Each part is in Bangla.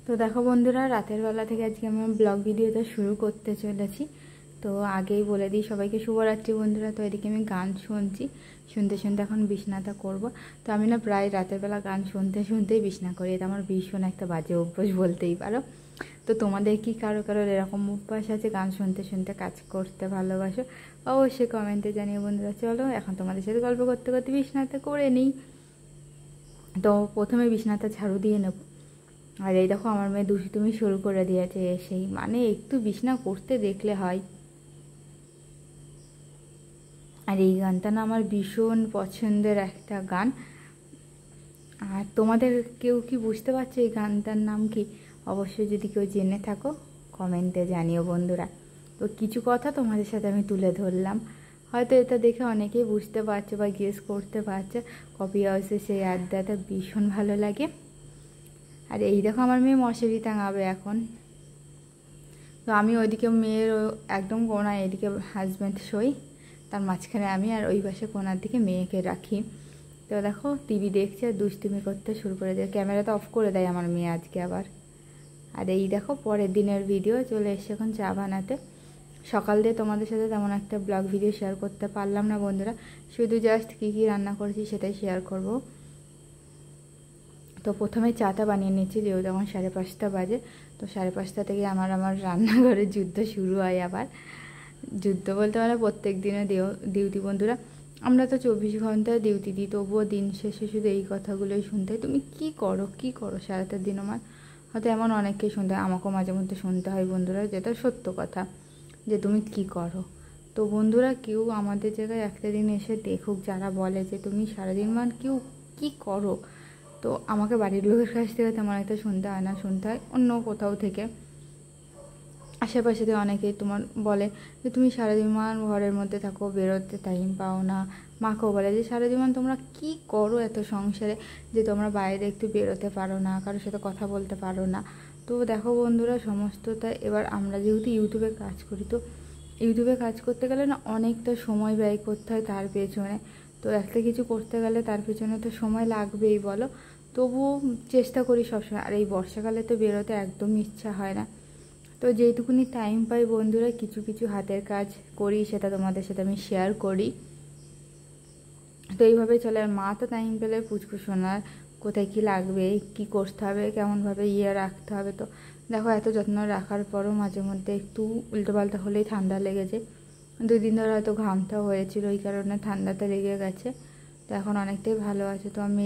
তো দেখো বন্ধুরা, রাতের বেলা থেকে আজকে আমি ব্লগ ভিডিওটা শুরু করতে চলেছি। তো আগেই বলে দিই সবাইকে শুভরাত্রি বন্ধুরা। তো এদিকে আমি গান শুনছি, শুনতে শুনতে এখন বিছনাটা করব। তো আমি না প্রায় রাতের বেলা গান শুনতে শুনতেই বিছনা করি, এটা আমার ভীষণ একটা বাজে অভ্যাস বলতেই পারো। তো তোমাদের কি কারো এরকম অভ্যাস আছে গান শুনতে শুনতে কাজ করতে ভালোবাসো? অবশ্যই কমেন্টে জানিও বন্ধুরা। চলো এখন তোমাদের সাথে গল্প করতে করতে বিছনাটা করে নিই। তো প্রথমে বিছনাটা ঝাড়ু দিয়ে নেব। আর এই দেখো আমার মেয়ে দুষ্টুমি শুরু করে দিয়েছে এসেই, মানে একটু বিছনা করতে দেখলে হয়। আর এই গানটা না আমার ভীষণ পছন্দের একটা গান। আর তোমাদের কেউ কি বুঝতে পারছো এই গানটার নাম কি? অবশ্যই যদি কেউ জেনে থাকো কমেন্টে জানিও বন্ধুরা। তো কিছু কথা তোমাদের সাথে আমি তুলে ধরলাম, হয়তো এটা দেখে অনেকেই বুঝতে পারছো বা গেস করতে পারছো। কপি হাউসে সেই আড্ডাটা ভীষণ ভালো লাগে। আর এই দেখো আমার মেয়ে মশারি টাঙাবে এখন। তো আমি ওইদিকে মেয়ের একদম কোনায়, এদিকে হাজব্যান্ড শোই, তার মাঝখানে আমি, আর ওই পাশে কোনার দিকে মেয়েকে রাখি। তো দেখো টিভি দেখছে আর দুষ্টুমি করতে শুরু করে দেয়, ক্যামেরাটা অফ করে দেয় আমার মেয়ে আজকে আবার। আর এই দেখো পরের দিনের ভিডিও চলে এসছে এখন চা বানাতে। সকাল দিয়ে তোমাদের সাথে তেমন একটা ব্লগ ভিডিও শেয়ার করতে পারলাম না বন্ধুরা, শুধু জাস্ট কী কী রান্না করেছি সেটাই শেয়ার করব। তো প্রথমে চাটা বানিয়ে নিচ্ছি, যেহেতু এখন 5:30 বাজে। তো 5:30 থেকে আমার রান্নাঘরের যুদ্ধ শুরু হয় আবার। যুদ্ধ বলতে মানে প্রত্যেক দিনে ডিউটি বন্ধুরা। আমরা তো 24 ঘন্টা ডিউটি দিই, তবুও দিন শেষে শুধু এই কথাগুলোই শুনতে হয়, তুমি কি করো সারাটা দিন। আমার হয়তো এমন অনেককেই শুনতে হয়, আমাকেও মাঝে মধ্যে শুনতে হয় বন্ধুরা, যেটা সত্য কথা, যে তুমি কি করো। তো বন্ধুরা কেউ আমাদের জায়গায় একটা দিন এসে দেখুক, যারা বলে যে তুমি সারাদিন কেউ কী করো। তো আমাকে বাড়ির লোকের কাছ থেকে তেমন একটা শুনতে হয় না, শুনতে হয় অন্য কোথাও থেকে। আশেপাশে দিয়ে অনেকেই তোমার বলে যে তুমি সারাদিন ঘরের মধ্যে থাকো, বেরোতে টাইম পাও না। মাকেও বলে যে সারাদিন তোমরা কি করো এত সংসারে, যে তোমরা বাইরে একটু বেরোতে পারো না, কারোর সাথে কথা বলতে পারো না। তো দেখো বন্ধুরা সমস্তটা এবার আমরা যেহেতু ইউটিউবে কাজ করি, তো ইউটিউবে কাজ করতে গেলে না অনেকটা সময় ব্যয় করতে হয় তার পেছনে। তো একটা কিছু করতে গেলে তার পেছনে তো সময় লাগবেই বলো। তবুও চেষ্টা করি সবসময়। আর এই বর্ষাকালে তো বেরোতে একদম ইচ্ছা হয় না। তো যেইটুকুনি টাইম পাই বন্ধুরা কিছু কিছু হাতের কাজ করি, সেটা তোমাদের সাথে আমি শেয়ার করি। তো এইভাবে চলে। আর মা তো টাইম পেলে পুচকু শোনার কোথায় কি লাগবে, কি করতে হবে, কেমনভাবে রাখতে হবে। তো দেখো এত যত্ন রাখার পরও মাঝে মধ্যে একটু উল্টোপাল্টা হলেই ঠান্ডা লেগেছে। 2 দিন ধরে হয়তো ঘামটাও হয়েছিল, ওই কারণে ঠান্ডাটা লেগে গেছে। তো এখন অনেকটাই ভালো আছে। তো আমি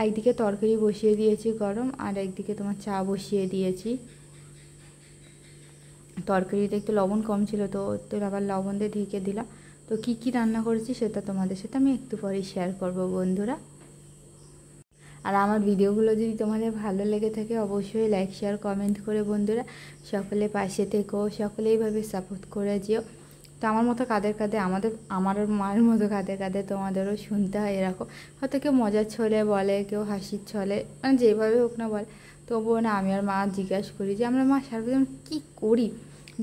একদিকে তরকারি বসিয়ে দিয়েছি গরম, আর একদিকে তোমার চা বসিয়ে দিয়েছি। তরকারিতে একটু লবণ কম ছিল, তো আবার লবণ দিয়ে ঢেকে দিলাম। তো কী কী রান্না করেছি সেটা তোমাদের সাথে আমি একটু পরেই শেয়ার করব বন্ধুরা। আর আমার ভিডিওগুলো যদি তোমাদের ভালো লেগে থাকে অবশ্যই লাইক শেয়ার কমেন্ট করে বন্ধুরা সকলে পাশে থেকো, সকলে এইভাবে সাপোর্ট করে যেও। তো আমার মতো আমার মায়ের মতো কাঁদে তোমাদেরও শুনতে হয় এরকম। হয়তো কেউ মজার ছলে বলে, কেউ হাসির ছলে, মানে যেভাবে হোক না বলে। তবুও না আমি আর মা জিজ্ঞাসা করি যে আমরা সারাদিন কী করি,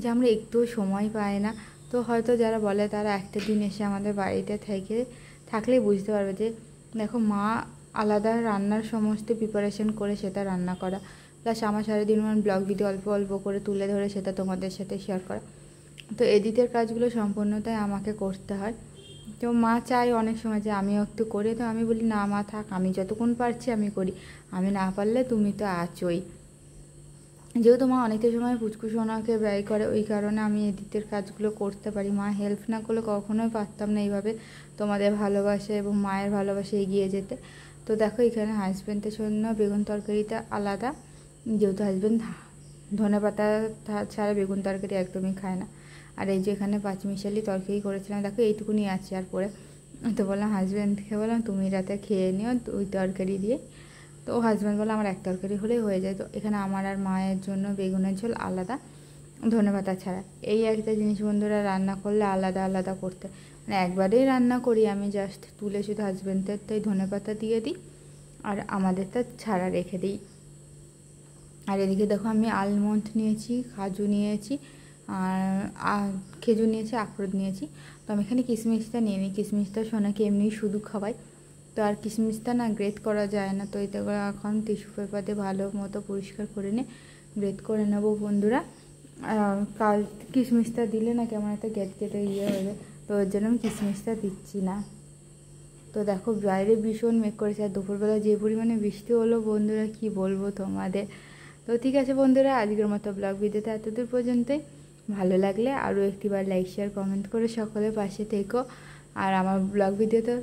যে আমরা একটুও সময় পাই না। তো হয়তো যারা বলে তারা একটা দিন এসে আমাদের বাড়িতে থাকলেই বুঝতে পারবে যে দেখো মা আলাদা রান্নার সমস্ত প্রিপারেশন করে সেটা রান্না করা, প্লাস আমার সারাদিন ব্লগ ভিডিও অল্প অল্প করে তুলে ধরে সেটা তোমাদের সাথে শেয়ার করা। তো এডিটের কাজগুলো সম্পূর্ণটাই আমাকে করতে হয়। তো মা চায় অনেক সময় যে আমিও একটু করি, তো আমি বলি না মা থাক, আমি যতক্ষণ পারছি আমি করি, আমি না পারলে তুমি তো আছোই। যেহেতু মা অনেকটা সময় ফুচকুসোনাকে ব্যয় করে, ওই কারণে আমি এডিটের কাজগুলো করতে পারি। মা হেল্প না করলে কখনোই পারতাম না এইভাবে তোমাদের ভালোবাসা এবং মায়ের ভালোবাসা এগিয়ে যেতে। তো দেখো এখানে হাজব্যান্ডের জন্য বেগুন তরকারিটা আলাদা, যেহেতু হাজব্যান্ড ধনেপাতা ছাড়া বেগুন তরকারি একদমই খায় না। আর এই যে এখানে পাঁচমিশালি তরকারি করেছিলাম, দেখো এইটুকুনি আছে আর পরে। তো বললাম হাজব্যান্ডকে, বললাম তুমি রাতে খেয়ে নিও ওই তরকারি দিয়ে। তো হাজব্যান্ড বলে আমার এক তরকারি হলেই হয়ে যায়। তো এখানে আমার আর মায়ের জন্য বেগুনের ঝোল আলাদা, ধনেপাতা ছাড়া। এই একটা জিনিস বন্ধুরা রান্না করলে আলাদা আলাদা করতে, মানে একবারেই রান্না করি আমি, জাস্ট তুলে শুধু হাজব্যান্ডের তাই ধনেপাতা দিয়ে দিই আর আমাদেরটা ছাড়া রেখে দিই। আর এদিকে দেখো আমি আলমন্ড নিয়েছি, কাজু নিয়েছি, আর খেজুর নিয়েছি, আখরোট নিয়েছি। তো আমি এখানে কিশমিশটা নিয়ে নিই, কিশমিশটা সোনাকে এমনি শুধু খাওয়াই। তো তো আর কিশমিশটা না গ্রেট করা যায় না, তো এটা এখন টিস্যু পেপার দিয়ে ভালো মতো পরিষ্কার করে নিয়ে গ্রেট করে নেবো বন্ধুরা। কাল কিশমিশটা দিলে না কেমন একটা গেটে হয়ে যায়, তো ওর জন্য আমি কিশমিশটা দিচ্ছি না। তো দেখো বাইরে ভীষণ মেঘ করেছে, আর দুপুরবেলা যে পরিমাণে বৃষ্টি হলো বন্ধুরা কি বলবো তোমাদের। তো ঠিক আছে বন্ধুরা, আজকের মতো ব্লগ ভিডিওতে এতদূর পর্যন্তই। ভালো লাগলে আরও একটিবার লাইক শেয়ার কমেন্ট করে সকলের পাশে থেকো। আর আমার ব্লগ ভিডিওতে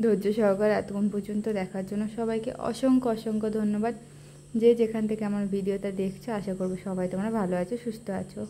ধৈর্য সহকারে এতক্ষণ পর্যন্ত দেখার জন্য সবাইকে অসংখ্য অসংখ্য ধন্যবাদ। যে যেখান থেকে আমার ভিডিওটা দেখছো, আশা করবো সবাই তোমরা ভালো আছো, সুস্থ আছো।